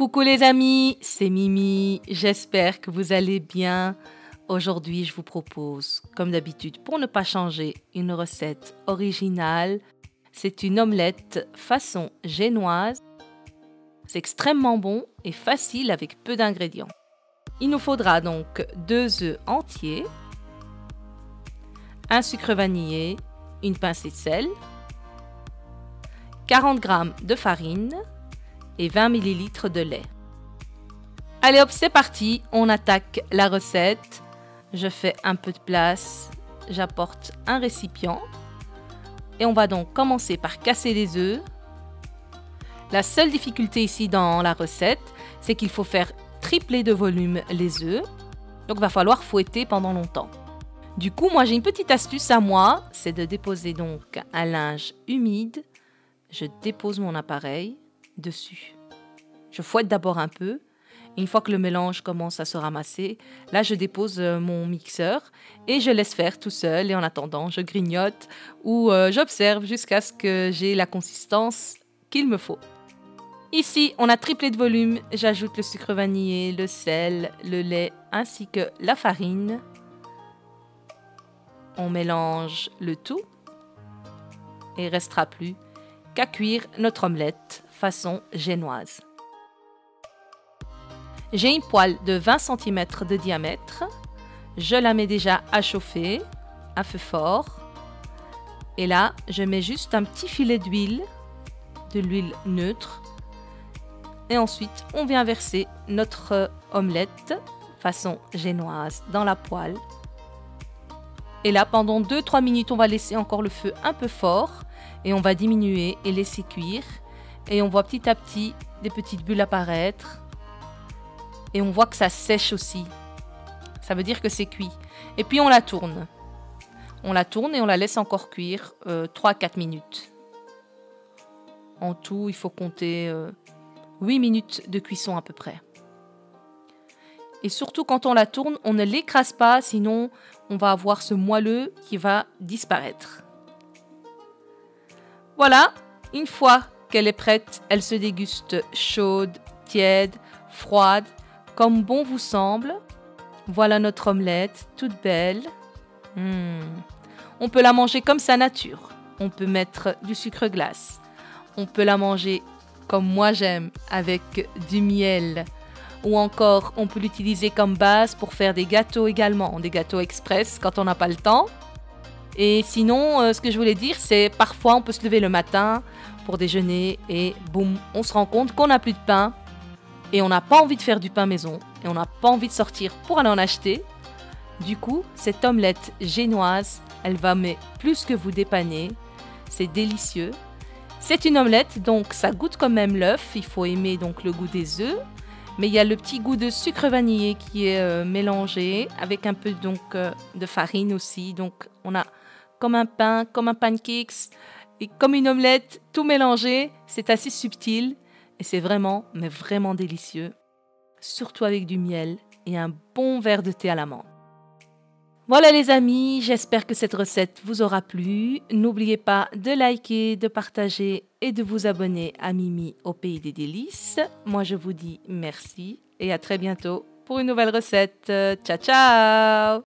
Coucou les amis, c'est Mimi, j'espère que vous allez bien. Aujourd'hui, je vous propose, comme d'habitude, pour ne pas changer, une recette originale. C'est une omelette façon génoise. C'est extrêmement bon et facile avec peu d'ingrédients. Il nous faudra donc 2 œufs entiers, un sucre vanillé, une pincée de sel, 40 g de farine et 20 ml de lait. Allez hop, c'est parti, on attaque la recette. Je fais un peu de place, j'apporte un récipient et on va donc commencer par casser les œufs. La seule difficulté ici dans la recette, c'est qu'il faut faire tripler de volume les œufs, donc il va falloir fouetter pendant longtemps. Du coup, moi j'ai une petite astuce à moi, c'est de déposer donc un linge humide. Je dépose mon appareil dessus. Je fouette d'abord un peu. Une fois que le mélange commence à se ramasser, là je dépose mon mixeur et je laisse faire tout seul. Et en attendant, je grignote ou j'observe jusqu'à ce que j'ai la consistance qu'il me faut. Ici, on a triplé de volume. J'ajoute le sucre vanillé, le sel, le lait ainsi que la farine. On mélange le tout et il ne restera plus qu'à cuire notre omelette façon génoise. J'ai une poêle de 20 cm de diamètre. Je la mets déjà à chauffer à feu fort. Et là, je mets juste un petit filet d'huile, de l'huile neutre. Et ensuite, on vient verser notre omelette façon génoise dans la poêle. Et là, pendant 2-3 minutes, on va laisser encore le feu un peu fort. Et on va diminuer et laisser cuire. Et on voit petit à petit des petites bulles apparaître. Et on voit que ça sèche aussi. Ça veut dire que c'est cuit. Et puis on la tourne. On la tourne et on la laisse encore cuire 3-4 minutes. En tout, il faut compter 8 minutes de cuisson à peu près. Et surtout quand on la tourne, on ne l'écrase pas, sinon on va avoir ce moelleux qui va disparaître. Voilà, une fois qu'elle est prête, elle se déguste chaude, tiède, froide, comme bon vous semble. Voilà notre omelette, toute belle. On peut la manger comme sa nature. On peut mettre du sucre glace. On peut la manger comme moi j'aime, avec du miel. Ou encore, on peut l'utiliser comme base pour faire des gâteaux également, des gâteaux express quand on n'a pas le temps. Et sinon, ce que je voulais dire, c'est parfois on peut se lever le matin pour déjeuner et boum, on se rend compte qu'on n'a plus de pain. Et on n'a pas envie de faire du pain maison. Et on n'a pas envie de sortir pour aller en acheter. Du coup, cette omelette génoise, elle va mais plus que vous dépanner. C'est délicieux. C'est une omelette, donc ça goûte quand même l'œuf. Il faut aimer donc le goût des œufs. Mais il y a le petit goût de sucre vanillé qui est mélangé avec un peu donc de farine aussi. Donc on a comme un pain, comme un pancakes et comme une omelette, tout mélangé. C'est assez subtil. Et c'est vraiment, mais vraiment délicieux, surtout avec du miel et un bon verre de thé à la menthe. Voilà les amis, j'espère que cette recette vous aura plu. N'oubliez pas de liker, de partager et de vous abonner à Mimi au Pays des Délices. Moi je vous dis merci et à très bientôt pour une nouvelle recette. Ciao ciao!